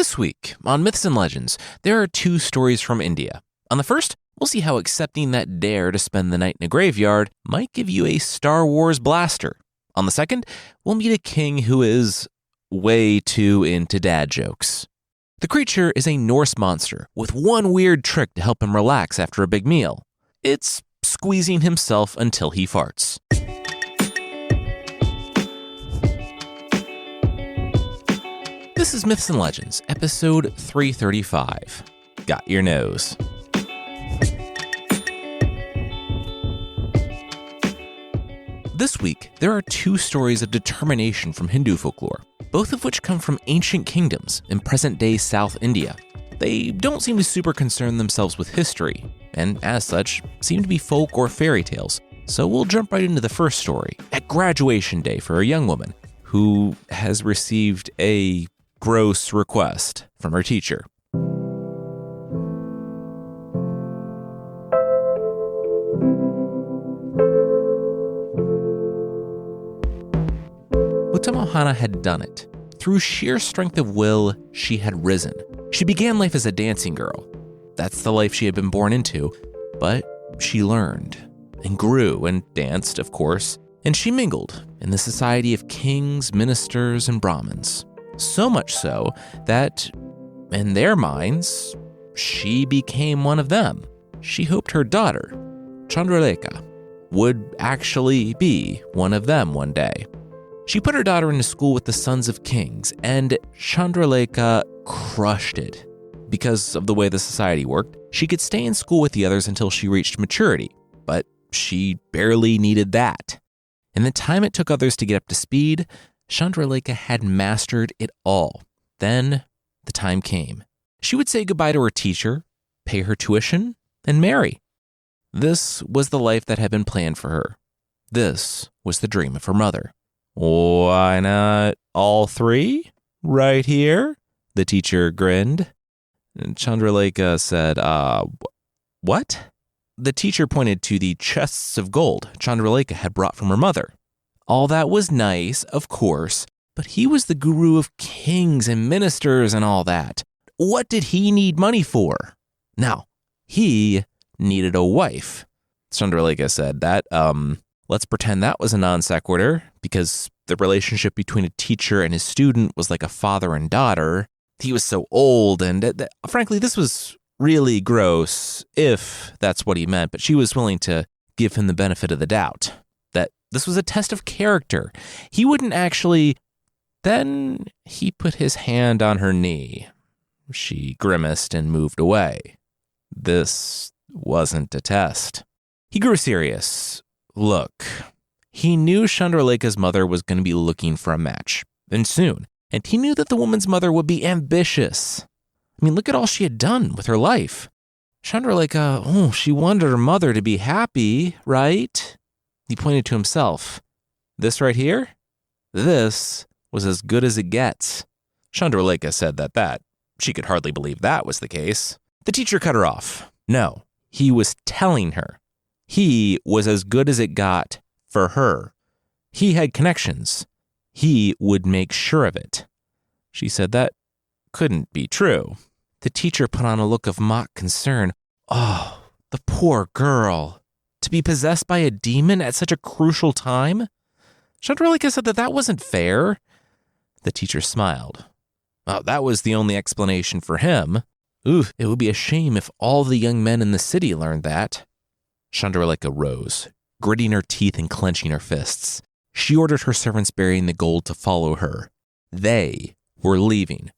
This week on Myths and Legends, there are 2 stories from India. On the first, we'll see how accepting that dare to spend the night in a graveyard might give you a Star Wars blaster. On the second, we'll meet a king who is way too into dad jokes. The creature is a Norse monster with one weird trick to help him relax after a big meal. It's squeezing himself until he farts. This is Myths and Legends, episode 335. Got your nose. This week, there are 2 stories of determination from Hindu folklore, both of which come from ancient kingdoms in present-day South India. They don't seem to super concern themselves with history, and as such, seem to be folk or fairy tales. So we'll jump right into the first story, at graduation day for a young woman who has received a gross request from her teacher. Mohana had done it. Through sheer strength of will, she had risen. She began life as a dancing girl. That's the life she had been born into, but she learned and grew and danced, of course, and she mingled in the society of kings, ministers, and Brahmins. So much so that, in their minds, she became one of them. She hoped her daughter, Chandralekha, would actually be one of them one day. She put her daughter into school with the sons of kings, and Chandralekha crushed it. Because of the way the society worked, she could stay in school with the others until she reached maturity, but she barely needed that. In the time it took others to get up to speed, Chandralekha had mastered it all. Then the time came. She would say goodbye to her teacher, pay her tuition, and marry. This was the life that had been planned for her. This was the dream of her mother. "Why not all 3? Right here?" The teacher grinned. And Chandralekha said, what? The teacher pointed to the chests of gold Chandralekha had brought from her mother. All that was nice, of course, but he was the guru of kings and ministers and all that. What did he need money for? Now, he needed a wife. Chandralekha said that, let's pretend that was a non sequitur, because the relationship between a teacher and his student was like a father and daughter. He was so old, and frankly, this was really gross, if that's what he meant, but she was willing to give him the benefit of the doubt, that this was a test of character. He wouldn't actually... Then he put his hand on her knee. She grimaced and moved away. This wasn't a test. He grew serious. Look, he knew Chandralekha's mother was going to be looking for a match, and soon. And he knew that the woman's mother would be ambitious. I mean, look at all she had done with her life. Chandralekha, she wanted her mother to be happy, right? He pointed to himself. This right here? This was as good as it gets. Chandralekha said that she could hardly believe that was the case. The teacher cut her off. No, he was telling her. He was as good as it got for her. He had connections. He would make sure of it. She said that couldn't be true. The teacher put on a look of mock concern. Oh, the poor girl. To be possessed by a demon at such a crucial time? Chandralekha said that wasn't fair. The teacher smiled. Oh, that was the only explanation for him. It would be a shame if all the young men in the city learned that. Chandralekha rose, gritting her teeth and clenching her fists. She ordered her servants bearing the gold to follow her. They were leaving.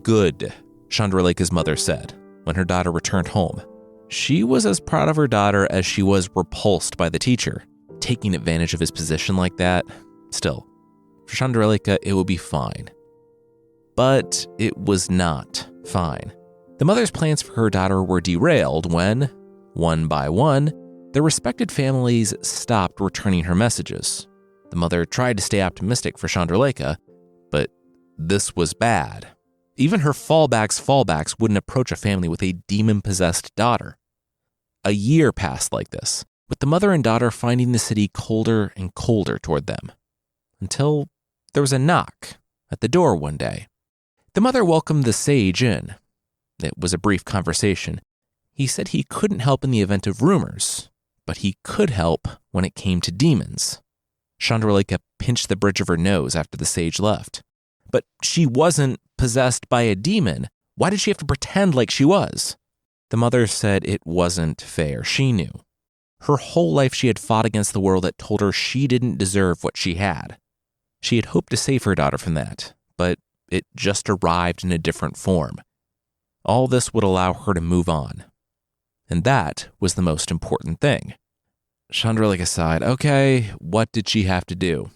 Good, Chandralekha's mother said when her daughter returned home. She was as proud of her daughter as she was repulsed by the teacher. Taking advantage of his position like that, still, for Chandralekha, it would be fine. But it was not fine. The mother's plans for her daughter were derailed when, one by one, their respected families stopped returning her messages. The mother tried to stay optimistic for Chandralekha, but this was bad. Even her fallbacks wouldn't approach a family with a demon-possessed daughter. A year passed like this, with the mother and daughter finding the city colder and colder toward them, until there was a knock at the door one day. The mother welcomed the sage in. It was a brief conversation. He said he couldn't help in the event of rumors, but he could help when it came to demons. Chandraleka pinched the bridge of her nose after the sage left. But she wasn't possessed by a demon. Why did she have to pretend like she was? The mother said it wasn't fair. She knew. Her whole life she had fought against the world that told her she didn't deserve what she had. She had hoped to save her daughter from that, but it just arrived in a different form. All this would allow her to move on. And that was the most important thing. Chandraleka sighed. Okay, what did she have to do?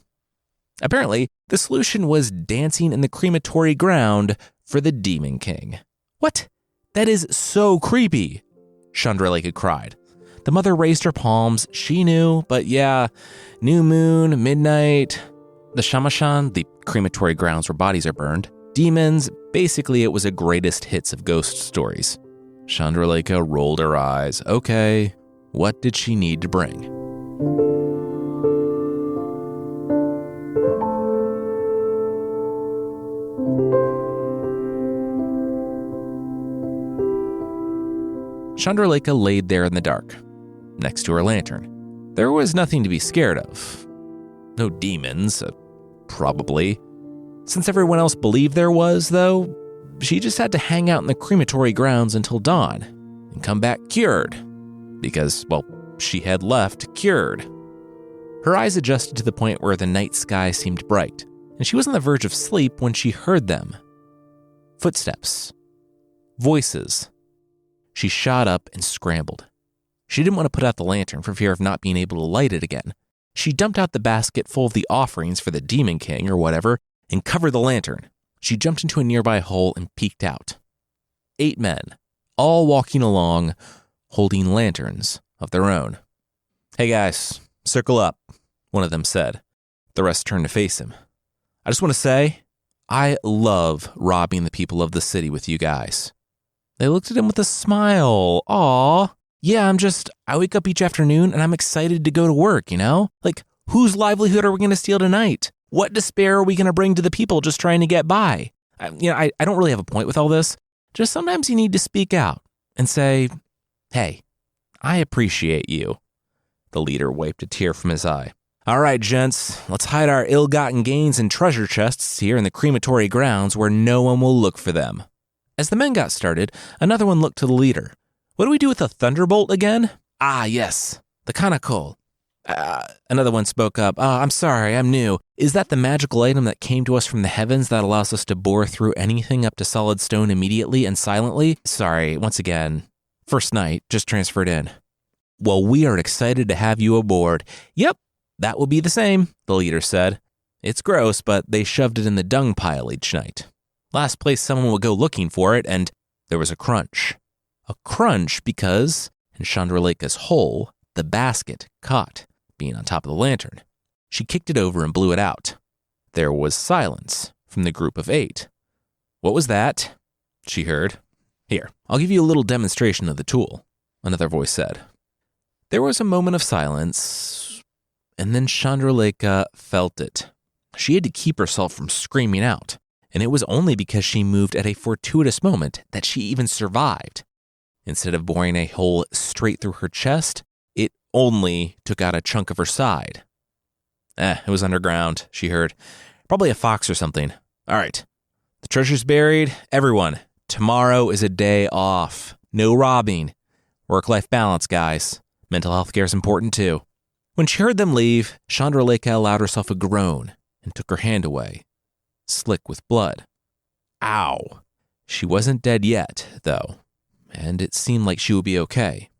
Apparently, the solution was dancing in the crematory ground for the Demon King. What? That is so creepy, Chandraleka cried. The mother raised her palms. She knew, but yeah, new moon, midnight, the shamashan, the crematory grounds where bodies are burned, demons, basically it was a greatest hits of ghost stories. Chandraleka rolled her eyes. Okay, what did she need to bring? Chandraleka laid there in the dark, next to her lantern. There was nothing to be scared of. No demons, probably. Since everyone else believed there was, though, she just had to hang out in the crematory grounds until dawn and come back cured. Because, well, she had left cured. Her eyes adjusted to the point where the night sky seemed bright, and she was on the verge of sleep when she heard them. Footsteps. Voices. She shot up and scrambled. She didn't want to put out the lantern for fear of not being able to light it again. She dumped out the basket full of the offerings for the Demon King or whatever and covered the lantern. She jumped into a nearby hole and peeked out. 8 men, all walking along, holding lanterns of their own. Hey guys, circle up, one of them said. The rest turned to face him. I just want to say, I love robbing the people of the city with you guys. They looked at him with a smile. Aw, yeah, I wake up each afternoon and I'm excited to go to work, you know? Like, whose livelihood are we going to steal tonight? What despair are we going to bring to the people just trying to get by? I don't really have a point with all this. Just sometimes you need to speak out and say, hey, I appreciate you. The leader wiped a tear from his eye. All right, gents, let's hide our ill-gotten gains in treasure chests here in the crematory grounds where no one will look for them. As the men got started, another one looked to the leader. What do we do with a thunderbolt again? Ah, yes, the kanakol. Another one spoke up. I'm sorry, I'm new. Is that the magical item that came to us from the heavens that allows us to bore through anything up to solid stone immediately and silently? Sorry, once again. First night, just transferred in. Well, we are excited to have you aboard. Yep, that will be the same, the leader said. It's gross, but they shoved it in the dung pile each night. Last place someone would go looking for it, and there was a crunch. A crunch because, in Chandraleka's hole, the basket caught, being on top of the lantern. She kicked it over and blew it out. There was silence from the group of 8. What was that? She heard. Here, I'll give you a little demonstration of the tool, another voice said. There was a moment of silence, and then Chandraleka felt it. She had to keep herself from screaming out, and it was only because she moved at a fortuitous moment that she even survived. Instead of boring a hole straight through her chest, it only took out a chunk of her side. It was underground, she heard. Probably a fox or something. All right, the treasure's buried. Everyone, tomorrow is a day off. No robbing. Work-life balance, guys. Mental health care is important too. When she heard them leave, Chandraleka allowed herself a groan and took her hand away, slick with blood. Ow. She wasn't dead yet, though, and it seemed like she would be okay.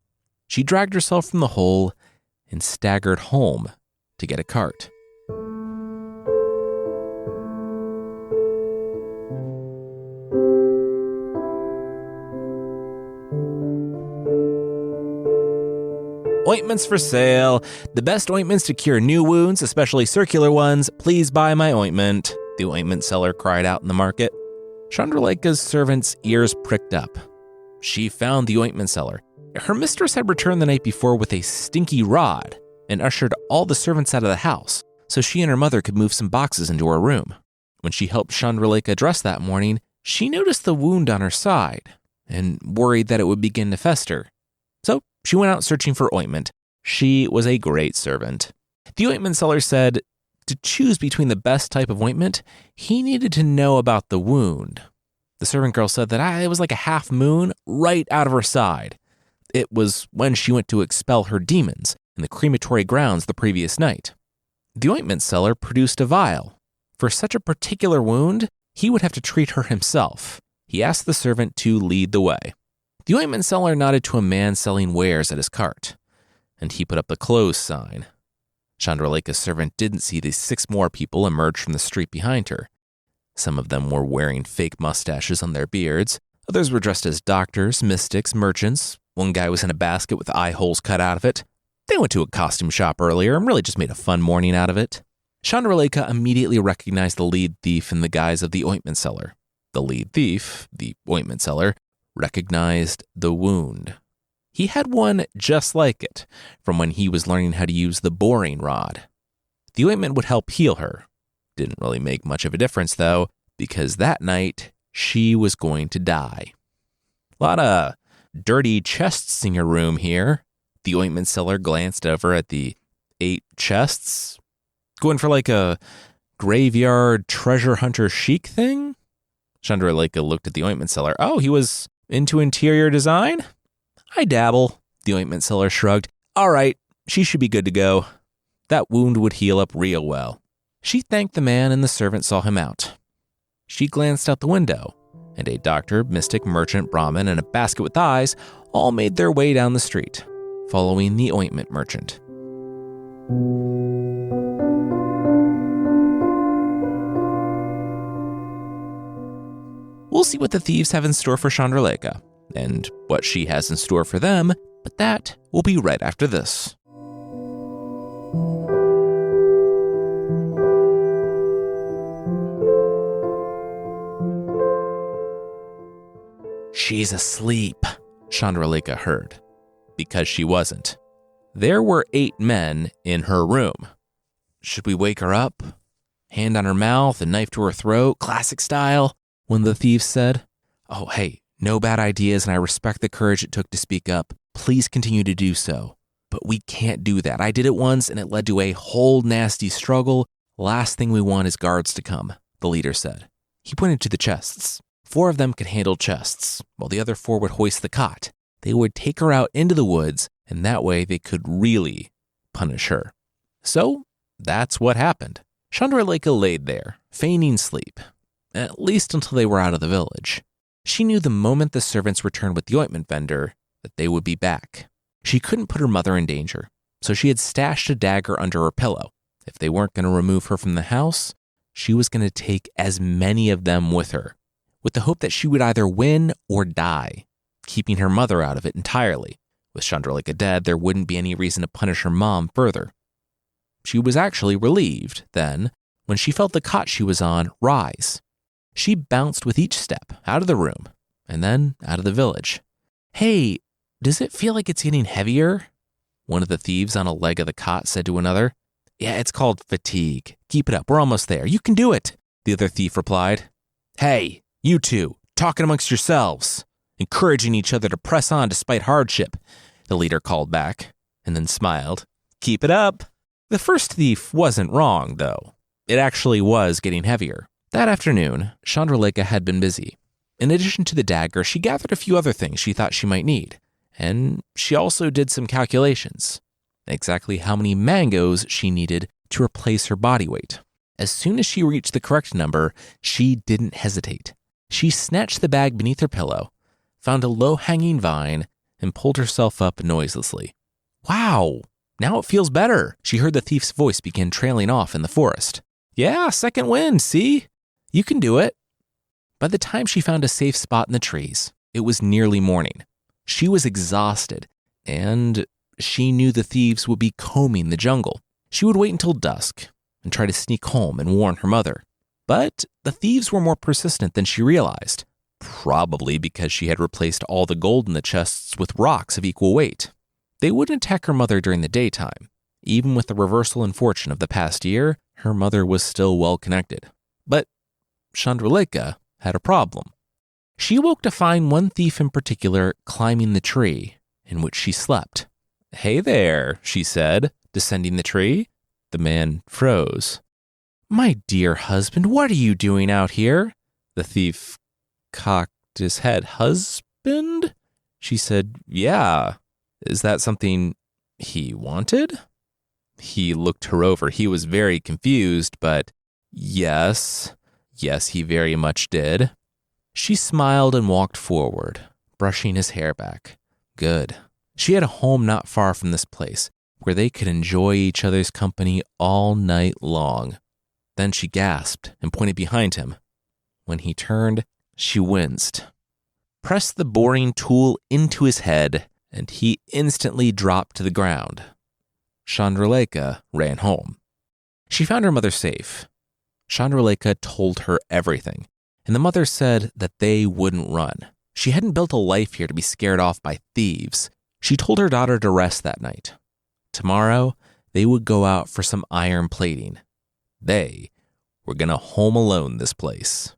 She dragged herself from the hole and staggered home to get a cart. Ointments for sale. The best ointments to cure new wounds, especially circular ones. Please buy my ointment, the ointment seller cried out in the market. Chandraleka's servant's ears pricked up. She found the ointment seller. Her mistress had returned the night before with a stinky rod and ushered all the servants out of the house so she and her mother could move some boxes into her room. When she helped Chandraleka dress that morning, she noticed the wound on her side and worried that it would begin to fester. So she went out searching for ointment. She was a great servant. The ointment seller said to choose between the best type of ointment, he needed to know about the wound. The servant girl said that it was like a half moon right out of her side. It was when she went to expel her demons in the crematory grounds the previous night. The ointment seller produced a vial. For such a particular wound, he would have to treat her himself. He asked the servant to lead the way. The ointment seller nodded to a man selling wares at his cart, and he put up the close sign. Chandraleka's servant didn't see the 6 more people emerge from the street behind her. Some of them were wearing fake mustaches on their beards. Others were dressed as doctors, mystics, merchants. One guy was in a basket with eye holes cut out of it. They went to a costume shop earlier and really just made a fun morning out of it. Chandraleka immediately recognized the lead thief in the guise of the ointment seller. The lead thief, the ointment seller, recognized the wound. He had one just like it from when he was learning how to use the boring rod. The ointment would help heal her. Didn't really make much of a difference, though, because that night she was going to die. A lot of dirty chests in your room here. The ointment seller glanced over at the 8 chests. Going for like a graveyard treasure hunter chic thing? Chandraleka looked at the ointment seller. Oh, he was into interior design? I dabble, the ointment seller shrugged. All right, she should be good to go. That wound would heal up real well. She thanked the man and the servant saw him out. She glanced out the window, and a doctor, mystic, merchant, Brahmin, and a basket with eyes all made their way down the street, following the ointment merchant. We'll see what the thieves have in store for Chandraleka, and what she has in store for them, but that will be right after this. She's asleep, Chandraleka heard, because she wasn't. There were 8 men in her room. Should we wake her up? Hand on her mouth, a knife to her throat, classic style, one of the thieves said. Oh, hey, no bad ideas, and I respect the courage it took to speak up. Please continue to do so. But we can't do that. I did it once, and it led to a whole nasty struggle. Last thing we want is guards to come, the leader said. He pointed to the chests. 4 of them could handle chests, while the other 4 would hoist the cot. They would take her out into the woods, and that way they could really punish her. So that's what happened. Chandraleka laid there, feigning sleep, at least until they were out of the village. She knew the moment the servants returned with the ointment vendor that they would be back. She couldn't put her mother in danger, so she had stashed a dagger under her pillow. If they weren't going to remove her from the house, she was going to take as many of them with her, with the hope that she would either win or die, keeping her mother out of it entirely. With Chandraleka dead, there wouldn't be any reason to punish her mom further. She was actually relieved, then, when she felt the cot she was on rise. She bounced with each step out of the room, and then out of the village. Hey, does it feel like it's getting heavier? One of the thieves on a leg of the cot said to another. Yeah, it's called fatigue. Keep it up, we're almost there. You can do it, the other thief replied. Hey, you two, talking amongst yourselves, encouraging each other to press on despite hardship, the leader called back, and then smiled. Keep it up. The first thief wasn't wrong, though. It actually was getting heavier. That afternoon, Chandraleka had been busy. In addition to the dagger, she gathered a few other things she thought she might need, and she also did some calculations. Exactly how many mangoes she needed to replace her body weight. As soon as she reached the correct number, she didn't hesitate. She snatched the bag beneath her pillow, found a low-hanging vine, and pulled herself up noiselessly. Wow, now it feels better. She heard the thief's voice begin trailing off in the forest. Yeah, second wind, see? You can do it. By the time she found a safe spot in the trees, it was nearly morning. She was exhausted, and she knew the thieves would be combing the jungle. She would wait until dusk and try to sneak home and warn her mother. But the thieves were more persistent than she realized, probably because she had replaced all the gold in the chests with rocks of equal weight. They wouldn't attack her mother during the daytime. Even with the reversal in fortune of the past year, her mother was still well connected. But Chandralekha had a problem. She awoke to find one thief in particular climbing the tree in which she slept. "Hey there," she said, descending the tree. The man froze. "My dear husband, what are you doing out here?" The thief cocked his head. "Husband?" She said, "Yeah. Is that something he wanted?" He looked her over. He was very confused, but yes, he very much did. She smiled and walked forward, brushing his hair back. Good. She had a home not far from this place, where they could enjoy each other's company all night long. Then she gasped and pointed behind him. When he turned, she winced, pressed the boring tool into his head, and he instantly dropped to the ground. Chandralekha ran home. She found her mother safe. Chandralekha told her everything, and the mother said that they wouldn't run. She hadn't built a life here to be scared off by thieves. She told her daughter to rest that night. Tomorrow, they would go out for some iron plating. They were going to home alone this place.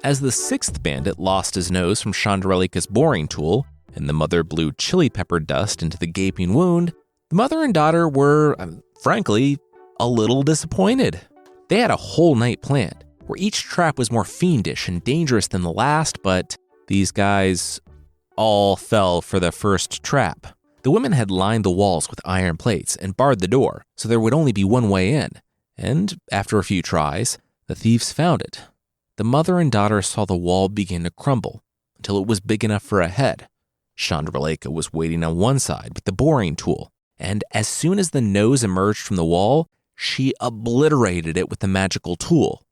As the sixth bandit lost his nose from Chandralekha's boring tool, and the mother blew chili pepper dust into the gaping wound, the mother and daughter were, frankly, a little disappointed. They had a whole night planned, where each trap was more fiendish and dangerous than the last, but these guys all fell for the first trap. The women had lined the walls with iron plates and barred the door, so there would only be one way in. And after a few tries, the thieves found it. The mother and daughter saw the wall begin to crumble until it was big enough for a head. Chandralekha was waiting on one side with the boring tool, and as soon as the nose emerged from the wall, she obliterated it with the magical tool.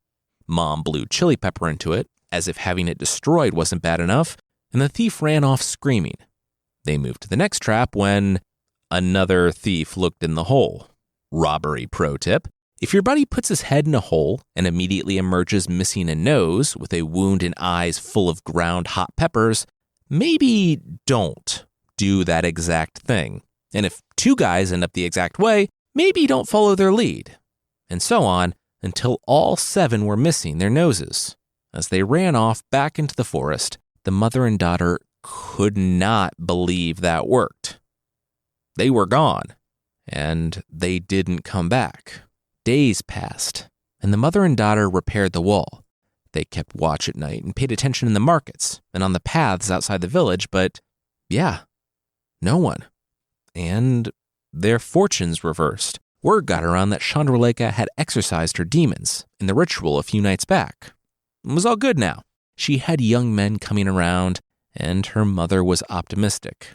Mom blew chili pepper into it, as if having it destroyed wasn't bad enough, and the thief ran off screaming. They moved to the next trap when another thief looked in the hole. Robbery pro tip: if your buddy puts his head in a hole and immediately emerges missing a nose with a wound and eyes full of ground hot peppers, maybe don't do that exact thing. And if two guys end up the exact way, maybe don't follow their lead. And so on until all 7 were missing their noses. As they ran off back into the forest, the mother and daughter could not believe that worked. They were gone, and they didn't come back. Days passed, and the mother and daughter repaired the wall. They kept watch at night and paid attention in the markets and on the paths outside the village, but no one. And their fortunes reversed. Word got around that Chandralekha had exorcised her demons in the ritual a few nights back. It was all good now. She had young men coming around, and her mother was optimistic.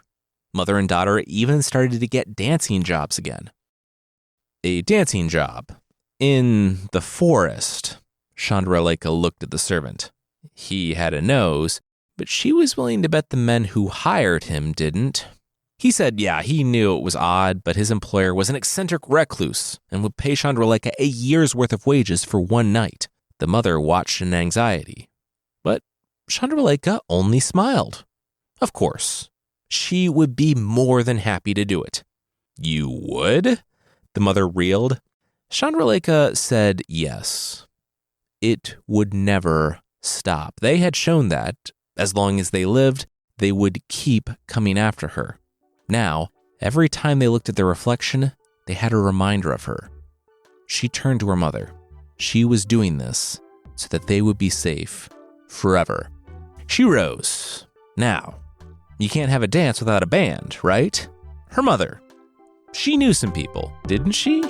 Mother and daughter even started to get dancing jobs again. A dancing job in the forest. Chandralekha looked at the servant. He had a nose, but she was willing to bet the men who hired him didn't. He said, he knew it was odd, but his employer was an eccentric recluse and would pay Chandralekha a year's worth of wages for one night. The mother watched in anxiety, but Chandralekha only smiled. Of course, she would be more than happy to do it. You would? The mother reeled. Chandralekha said yes. It would never stop. They had shown that, as long as they lived, they would keep coming after her. Now, every time they looked at their reflection, they had a reminder of her. She turned to her mother. She was doing this so that they would be safe forever. She rose. Now, you can't have a dance without a band, right? Her mother. She knew some people, didn't she?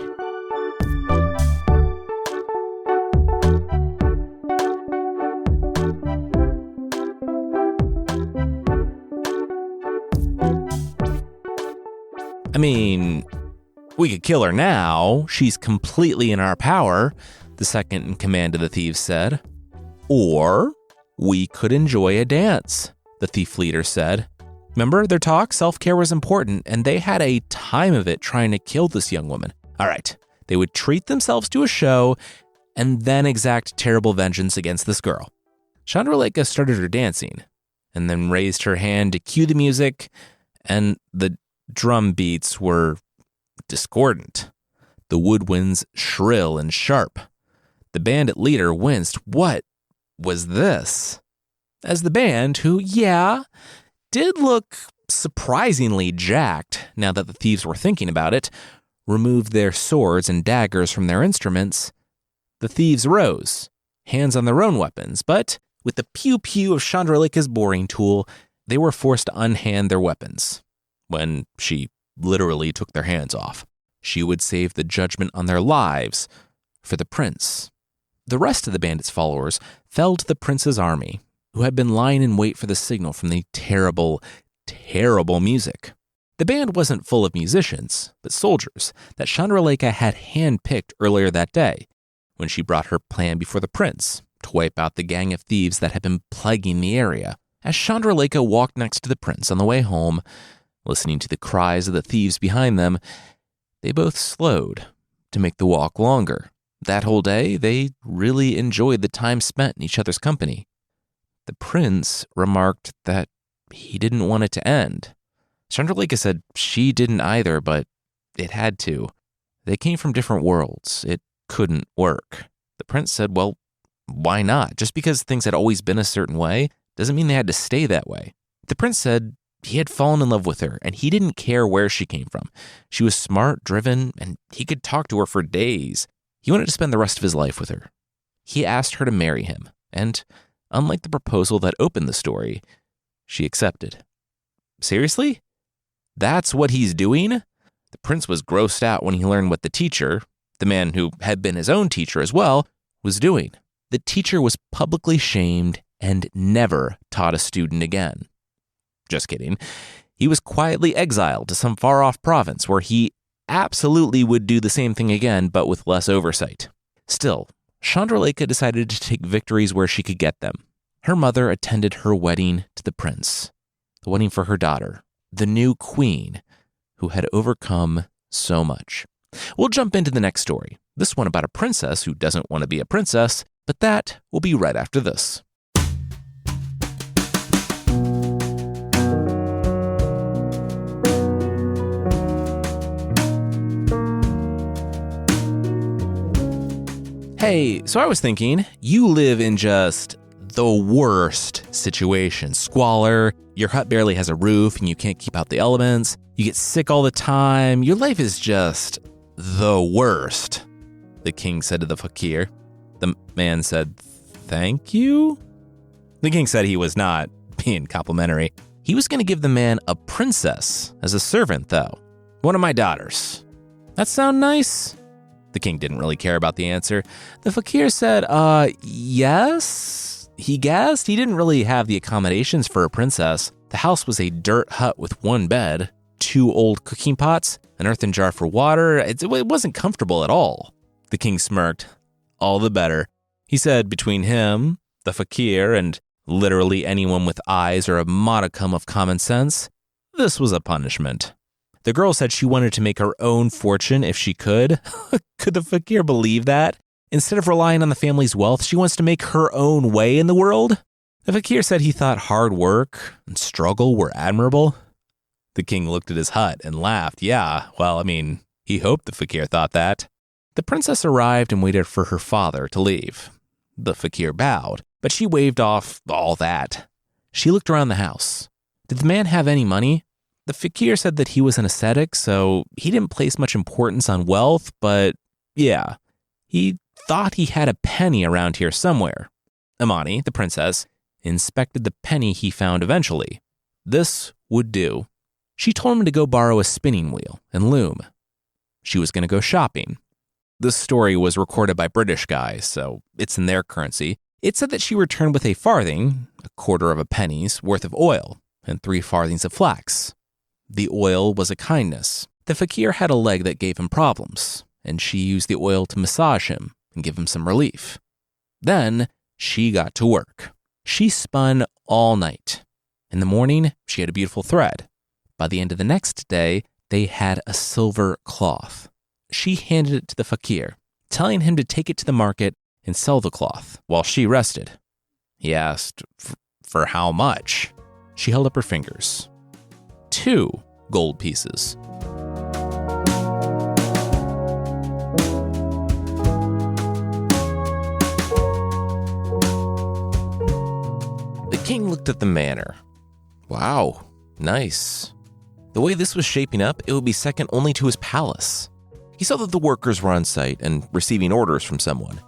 I mean, we could kill her now. She's completely in our power, the second in command of the thieves said. Or we could enjoy a dance, the thief leader said. Remember their talk? Self-care was important, and they had a time of it trying to kill this young woman. All right, they would treat themselves to a show and then exact terrible vengeance against this girl. Chandralekha started her dancing and then raised her hand to cue the music, and the drum beats were discordant. The woodwinds shrill and sharp. The bandit leader winced. What was this? As the band, who, did look surprisingly jacked now that the thieves were thinking about it, removed their swords and daggers from their instruments, the thieves rose, hands on their own weapons, but with the pew-pew of Chandralekha's boring tool, they were forced to unhand their weapons. When she literally took their hands off, she would save the judgment on their lives for the prince. The rest of the bandits' followers fell to the prince's army, who had been lying in wait for the signal from the terrible, terrible music. The band wasn't full of musicians, but soldiers that Chandralekha had handpicked earlier that day when she brought her plan before the prince to wipe out the gang of thieves that had been plaguing the area. As Chandralekha walked next to the prince on the way home, listening to the cries of the thieves behind them, they both slowed to make the walk longer. That whole day, they really enjoyed the time spent in each other's company. The prince remarked that he didn't want it to end. Chandralekha said she didn't either, but it had to. They came from different worlds. It couldn't work. The prince said, well, why not? Just because things had always been a certain way doesn't mean they had to stay that way. The prince said he had fallen in love with her, and he didn't care where she came from. She was smart, driven, and he could talk to her for days. He wanted to spend the rest of his life with her. He asked her to marry him, and unlike the proposal that opened the story, she accepted. Seriously? That's what he's doing? The prince was grossed out when he learned what the teacher, the man who had been his own teacher as well, was doing. The teacher was publicly shamed and never taught a student again. Just kidding. He was quietly exiled to some far-off province where he absolutely would do the same thing again, but with less oversight. Still, Chandralekha decided to take victories where she could get them. Her mother attended her wedding to the prince, the wedding for her daughter, the new queen, who had overcome so much. We'll jump into the next story, this one about a princess who doesn't want to be a princess, but that will be right after this. Hey, so I was thinking, you live in just the worst situation. Squalor, your hut barely has a roof and you can't keep out the elements. You get sick all the time. Your life is just the worst, the king said to the fakir. The man said, thank you? The king said he was not being complimentary. He was going to give the man a princess as a servant, though. One of my daughters. That sound nice? The king didn't really care about the answer. The fakir said, yes. He guessed. He didn't really have the accommodations for a princess. The house was a dirt hut with one bed, 2 old cooking pots, an earthen jar for water. It wasn't comfortable at all. The king smirked. All the better. He said between him, the fakir, and literally anyone with eyes or a modicum of common sense, this was a punishment. The girl said she wanted to make her own fortune if she could. Could the fakir believe that? Instead of relying on the family's wealth, she wants to make her own way in the world? The fakir said he thought hard work and struggle were admirable. The king looked at his hut and laughed. Yeah, well, he hoped the fakir thought that. The princess arrived and waited for her father to leave. The fakir bowed, but she waved off all that. She looked around the house. Did the man have any money? The fakir said that he was an ascetic, so he didn't place much importance on wealth, but yeah, he thought he had a penny around here somewhere. Amani, the princess, inspected the penny he found eventually. This would do. She told him to go borrow a spinning wheel and loom. She was going to go shopping. This story was recorded by British guys, so it's in their currency. It said that she returned with a farthing, a quarter of a penny's worth of oil, and 3 farthings of flax. The oil was a kindness. The fakir had a leg that gave him problems, and she used the oil to massage him and give him some relief. Then she got to work. She spun all night In the morning, she had a beautiful thread. By the end of the next day, they had a silver cloth. She handed it to the fakir, telling him to take it to the market and sell the cloth while she rested. He asked, for how much? She held up her fingers. 2 gold pieces. The king looked at the manor. Wow, nice. The way this was shaping up, it would be second only to his palace. He saw that the workers were on site and receiving orders from someone.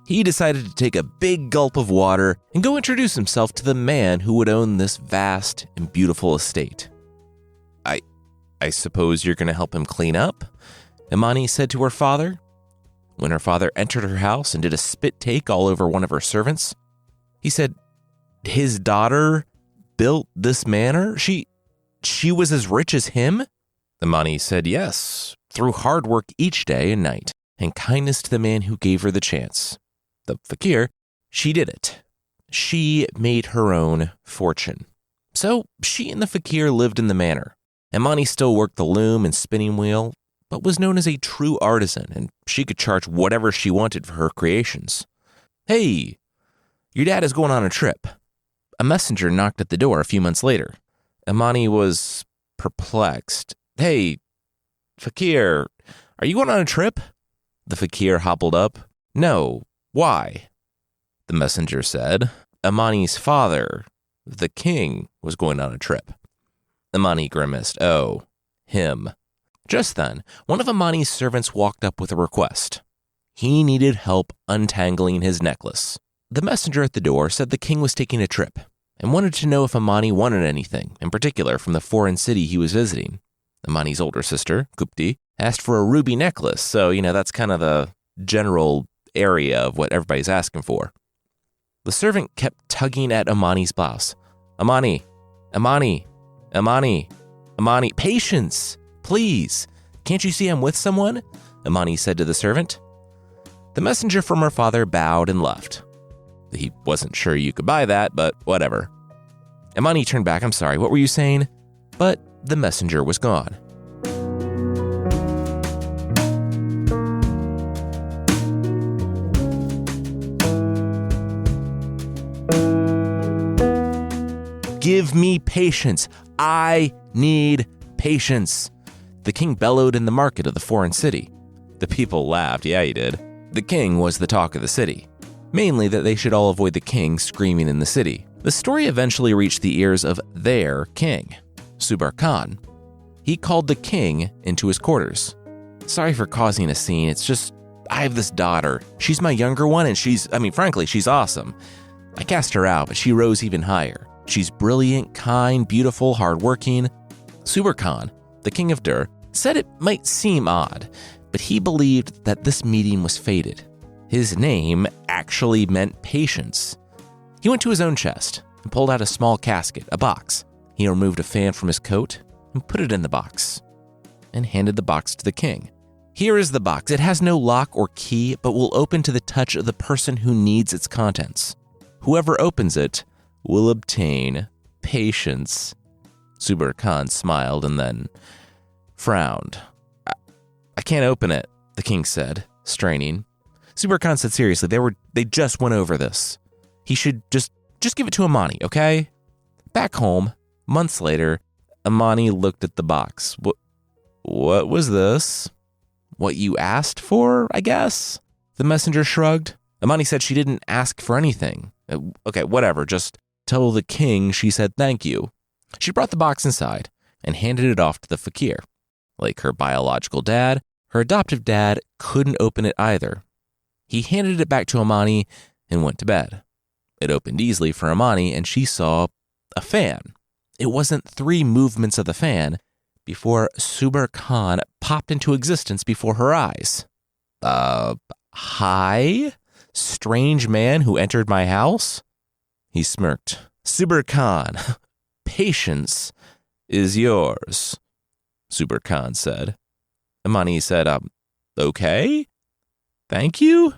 He decided to take a big gulp of water and go introduce himself to the man who would own this vast and beautiful estate. I suppose you're going to help him clean up? Imani said to her father. When her father entered her house and did a spit take all over one of her servants, he said, his daughter built this manor? She was as rich as him? Imani said yes, through hard work each day and night, and kindness to the man who gave her the chance. The fakir, she did it. She made her own fortune. So she and the fakir lived in the manor. Imani still worked the loom and spinning wheel, but was known as a true artisan, and she could charge whatever she wanted for her creations. Hey, your dad is going on a trip. A messenger knocked at the door a few months later. Imani was perplexed. Hey, fakir, are you going on a trip? The fakir hobbled up. No, why? The messenger said, Imani's father, the king, was going on a trip. Imani grimaced. Oh, him. Just then, one of Imani's servants walked up with a request. He needed help untangling his necklace. The messenger at the door said the king was taking a trip and wanted to know if Imani wanted anything, in particular from the foreign city he was visiting. Imani's older sister, Gupti, asked for a ruby necklace, so, that's kind of the general area of what everybody's asking for. The servant kept tugging at Imani's blouse. Imani, patience, please. Can't you see I'm with someone? Imani said to the servant. The messenger from her father bowed and left. He wasn't sure you could buy that, but whatever. Imani turned back. I'm sorry, what were you saying? But the messenger was gone. Give me patience. I need patience. The king bellowed in the market of the foreign city. The people laughed. Yeah, he did. The king was the talk of the city. Mainly that they should all avoid the king screaming in the city. The story eventually reached the ears of their king, Subar Khan. He called the king into his quarters. Sorry for causing a scene. It's just, I have this daughter. She's my younger one, and frankly, she's awesome. I cast her out, but she rose even higher. She's brilliant, kind, beautiful, hardworking. Subar Khan, the king of Dur, said it might seem odd, but he believed that this meeting was fated. His name actually meant patience. He went to his own chest and pulled out a small casket, a box. He removed a fan from his coat and put it in the box and handed the box to the king. Here is the box. It has no lock or key, but will open to the touch of the person who needs its contents. Whoever opens it will obtain patience. Subar Khan smiled and then frowned. I can't open it, the king said, straining. Subar Khan said seriously, they just went over this. He should just give it to Imani, okay? Back home, months later, Imani looked at the box. What was this? What you asked for, I guess? The messenger shrugged. Imani said she didn't ask for anything. Okay, whatever, just tell the king she said thank you. She brought the box inside and handed it off to the fakir. Like her biological dad, her adoptive dad couldn't open it either. He handed it back to Imani and went to bed. It opened easily for Imani and she saw a fan. It wasn't 3 movements of the fan before Subar Khan popped into existence before her eyes. Hi? Strange man who entered my house? He smirked. Subar Khan, patience is yours, Subar Khan said. Imani said, okay, thank you.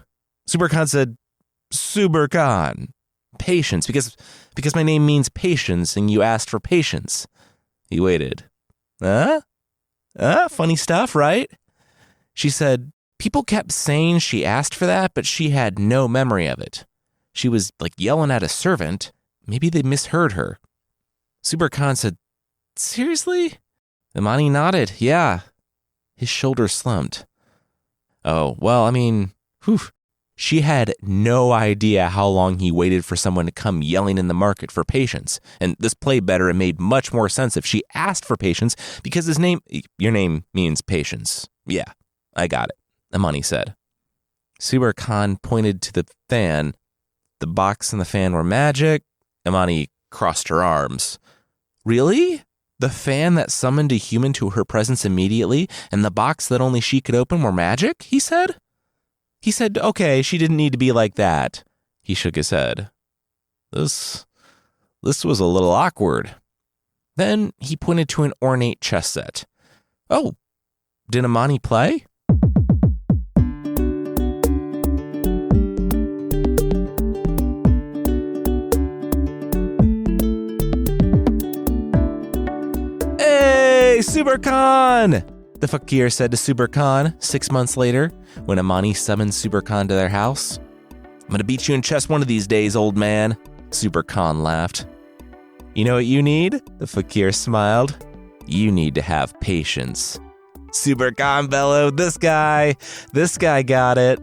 Subar Khan said, Subar Khan, Patience, because my name means patience and you asked for patience. He waited. Funny stuff, right? She said, people kept saying she asked for that, but she had no memory of it. She was like yelling at a servant. Maybe they misheard her. Super Khan said, seriously? Imani nodded, yeah. His shoulders slumped. Oh, well, I mean, She had no idea how long he waited for someone to come yelling in the market for patience. And this played better and made much more sense if she asked for patience because your name means patience. Yeah, I got it, Imani said. Super Khan pointed to the fan. The box and the fan were magic. Imani crossed her arms. Really? The fan that summoned a human to her presence immediately and the box that only she could open were magic, he said? He said, okay, she didn't need to be like that. He shook his head. This was a little awkward. Then he pointed to an ornate chess set. Oh, did Imani play? Hey, Super Khan! The fakir said to Super Khan 6 months later when Imani summoned Super Khan to their house. I'm going to beat you in chess one of these days, old man. Super Khan laughed. You know what you need? The fakir smiled. You need to have patience. Super Khan bellowed, this guy got it.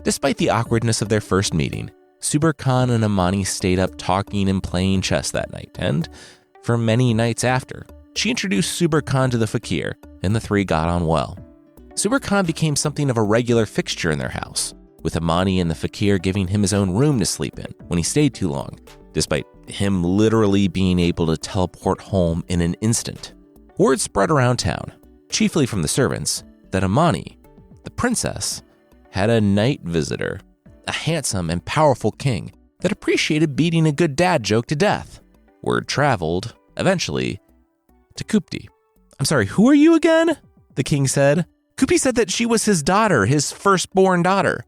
Despite the awkwardness of their first meeting, Super Khan and Imani stayed up talking and playing chess that night, and for many nights after. She introduced Super Khan to the fakir, and the three got on well. Super Khan became something of a regular fixture in their house, with Imani and the fakir giving him his own room to sleep in when he stayed too long, despite him literally being able to teleport home in an instant. Word spread around town, chiefly from the servants, that Imani, the princess, had a night visitor, a handsome and powerful king that appreciated beating a good dad joke to death. Word traveled, eventually, to Kupti. I'm sorry, who are you again? The king said. Kupti said that she was his daughter, his firstborn daughter.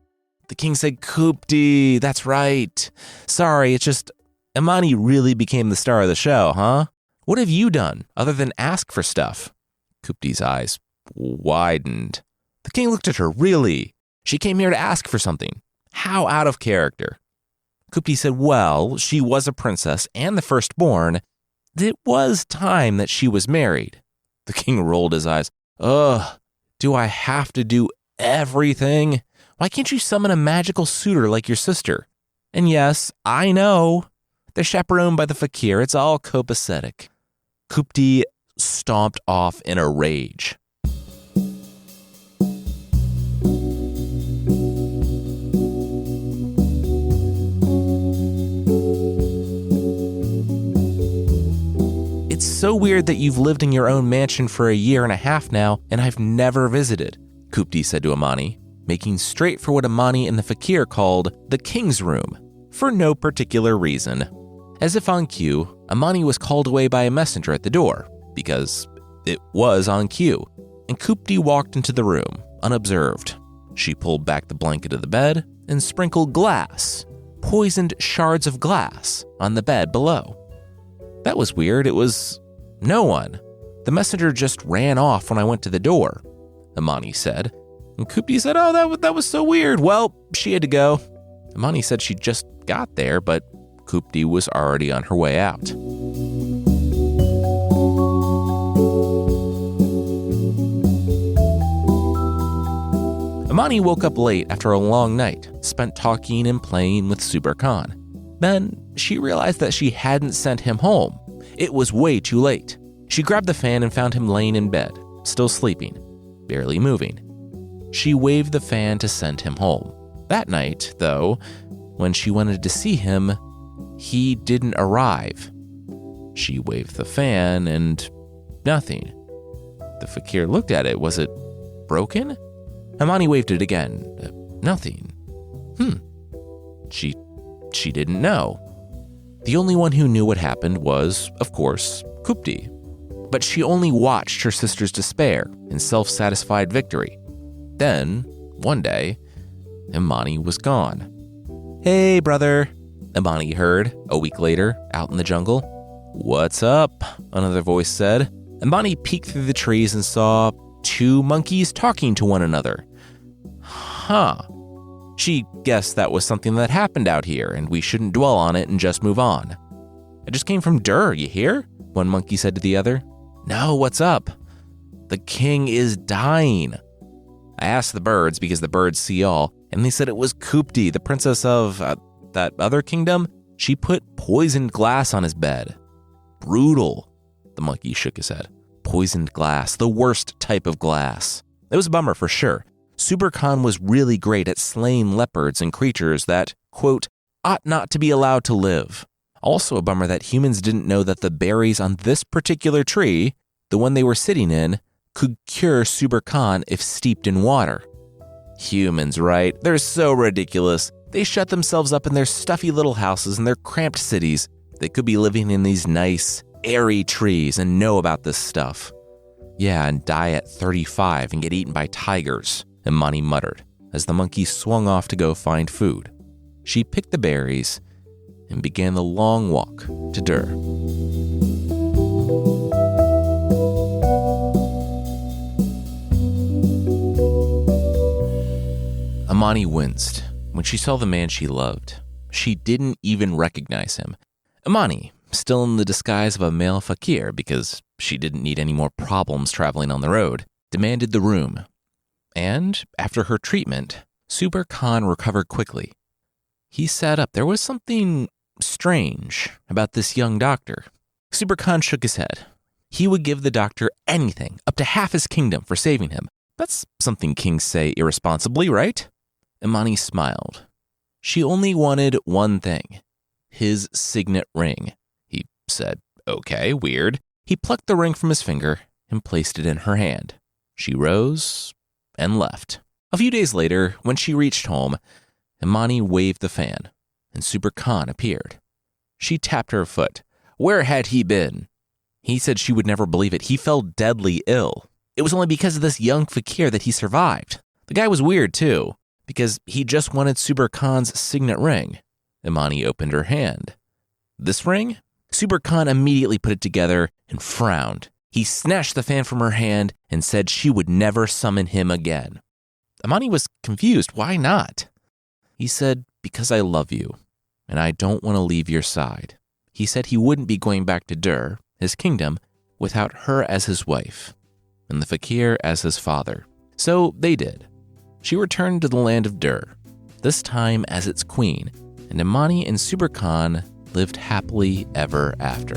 The king said, Kupti, that's right. Sorry, it's just Imani really became the star of the show, huh? What have you done other than ask for stuff? Kupti's eyes widened. The king looked at her. Really? She came here to ask for something. How out of character? Kupti said, well, she was a princess and the firstborn. It was time that she was married. The king rolled his eyes. Ugh, do I have to do everything? Why can't you summon a magical suitor like your sister? And yes, I know. They're chaperoned by the fakir. It's all copacetic. Kupti stomped off in a rage. It's so weird that you've lived in your own mansion for a year and a half now, and I've never visited, Kupti said to Imani, making straight for what Imani and the fakir called the king's room, for no particular reason. As if on cue, Imani was called away by a messenger at the door, because it was on cue, and Kupti walked into the room, unobserved. She pulled back the blanket of the bed and sprinkled glass, poisoned shards of glass, on the bed below. That was weird. It was no one. The messenger just ran off when I went to the door, Imani said. And Kupti said, oh, that was so weird. Well, she had to go. Imani said she just got there, but Kupti was already on her way out. Imani woke up late after a long night, spent talking and playing with Super Khan. Then she realized that she hadn't sent him home. It was way too late. She grabbed the fan and found him laying in bed, still sleeping, barely moving. She waved the fan to send him home. That night, though, when she wanted to see him, he didn't arrive. She waved the fan and nothing. The fakir looked at it. Was it broken? Imani waved it again. Nothing. She didn't know. The only one who knew what happened was, of course, Kupti. But she only watched her sister's despair and self-satisfied victory. Then, one day, Imani was gone. Hey, brother, Imani heard a week later out in the jungle. "What's up?" another voice said. Imani peeked through the trees and saw 2 monkeys talking to one another. Huh. She guessed that was something that happened out here and we shouldn't dwell on it and just move on. "I just came from Dur, you hear?" one monkey said to the other. "No, what's up?" "The king is dying." I asked the birds because the birds see all, and they said it was Kupti, the princess of that other kingdom. She put poisoned glass on his bed. Brutal. The monkey shook his head. Poisoned glass, the worst type of glass. It was a bummer for sure. Subur Khan was really great at slaying leopards and creatures that, quote, ought not to be allowed to live. Also a bummer that humans didn't know that the berries on this particular tree, the one they were sitting in, could cure Subur Khan if steeped in water. Humans, right? They're so ridiculous. They shut themselves up in their stuffy little houses and their cramped cities. They could be living in these nice, airy trees and know about this stuff. Yeah, and die at 35 and get eaten by tigers, Imani muttered as the monkey swung off to go find food. She picked the berries and began the long walk to Dur. Imani winced when she saw the man she loved. She didn't even recognize him. Imani, still in the disguise of a male fakir because she didn't need any more problems traveling on the road, demanded the room. And after her treatment, Subur Khan recovered quickly. He sat up. There was something strange about this young doctor. Subur Khan shook his head. He would give the doctor anything, up to half his kingdom, for saving him. That's something kings say irresponsibly, right? Imani smiled. She only wanted one thing, his signet ring. He said, "Okay, weird." He plucked the ring from his finger and placed it in her hand. She rose and left. A few days later, when she reached home, Imani waved the fan, and Subur Khan appeared. She tapped her foot. Where had he been? He said she would never believe it. He fell deadly ill. It was only because of this young fakir that he survived. The guy was weird, too, because he just wanted Subur Khan's signet ring. Imani opened her hand. This ring? Subur Khan immediately put it together and frowned. He snatched the fan from her hand and said she would never summon him again. Imani was confused. Why not? He said, "Because I love you, and I don't want to leave your side." He said he wouldn't be going back to Dur, his kingdom, without her as his wife, and the fakir as his father. So they did. She returned to the land of Dur, this time as its queen, and Imani and Subur Khan lived happily ever after.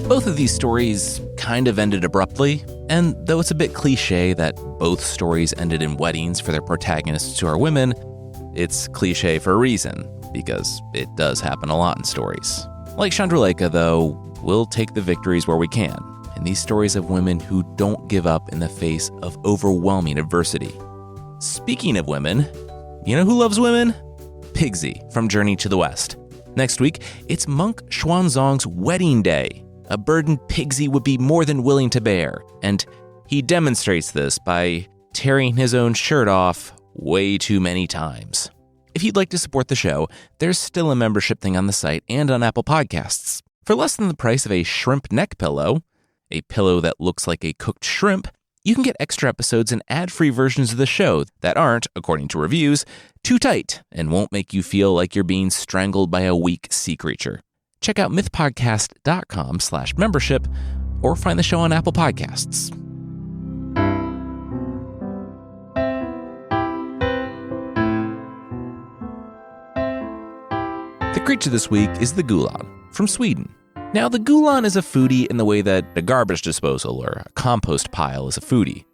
Both of these stories kind of ended abruptly, and though it's a bit cliche that both stories ended in weddings for their protagonists who are women, it's cliche for a reason, because it does happen a lot in stories. Like Chandralekha, though, we'll take the victories where we can, and these stories of women who don't give up in the face of overwhelming adversity. Speaking of women, you know who loves women? Pigsy from Journey to the West. Next week, it's Monk Xuanzong's wedding day, a burden Pigsy would be more than willing to bear, and he demonstrates this by tearing his own shirt off way too many times. If you'd like to support the show, there's still a membership thing on the site and on Apple Podcasts. For less than the price of a shrimp neck pillow, a pillow that looks like a cooked shrimp, you can get extra episodes and ad-free versions of the show that aren't, according to reviews, too tight and won't make you feel like you're being strangled by a weak sea creature. Check out mythpodcast.com/membership or find the show on Apple Podcasts. The creature this week is the Gulon from Sweden. Now, the Gulon is a foodie in the way that a garbage disposal or a compost pile is a foodie.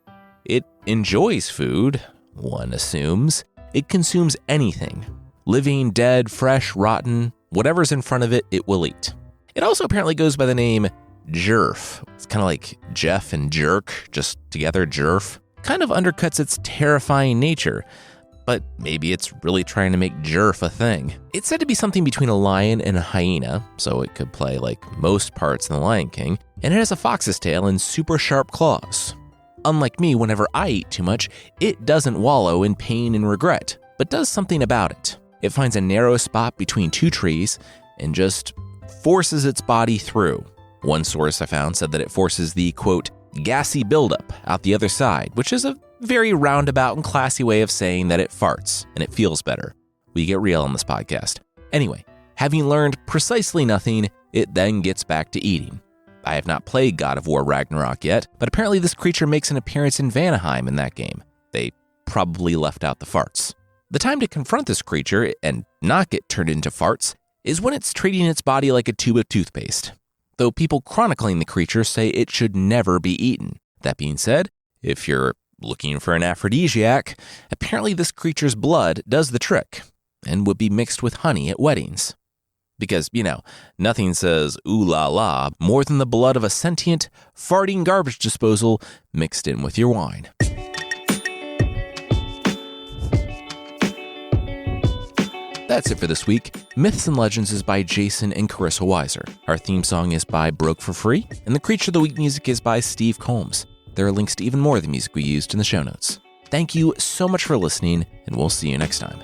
It enjoys food, one assumes. It consumes anything. Living, dead, fresh, rotten, whatever's in front of it, it will eat. It also apparently goes by the name Jerf. It's kind of like Jeff and Jerk, just together, Jerf. Kind of undercuts its terrifying nature. but maybe it's really trying to make jerf a thing. It's said to be something between a lion and a hyena, so it could play like most parts in The Lion King, and it has a fox's tail and super sharp claws. Unlike me, whenever I eat too much, it doesn't wallow in pain and regret, but does something about it. It finds a narrow spot between two trees and just forces its body through. One source I found said that it forces the, quote, gassy buildup out the other side, which is a very roundabout and classy way of saying that it farts and it feels better. We get real on this podcast. Anyway, having learned precisely nothing, it then gets back to eating. I have not played God of War Ragnarok yet, but apparently this creature makes an appearance in Vanaheim in that game. They probably left out the farts. The time to confront this creature and not get turned into farts is when it's treating its body like a tube of toothpaste. Though people chronicling the creature say it should never be eaten. That being said, if you're looking for an aphrodisiac, apparently this creature's blood does the trick and would be mixed with honey at weddings. Because, nothing says ooh la la more than the blood of a sentient, farting garbage disposal mixed in with your wine. That's it for this week. Myths and Legends is by Jason and Carissa Weiser. Our theme song is by Broke for Free, and the Creature of the Week music is by Steve Combs. There are links to even more of the music we used in the show notes. Thank you so much for listening, and we'll see you next time.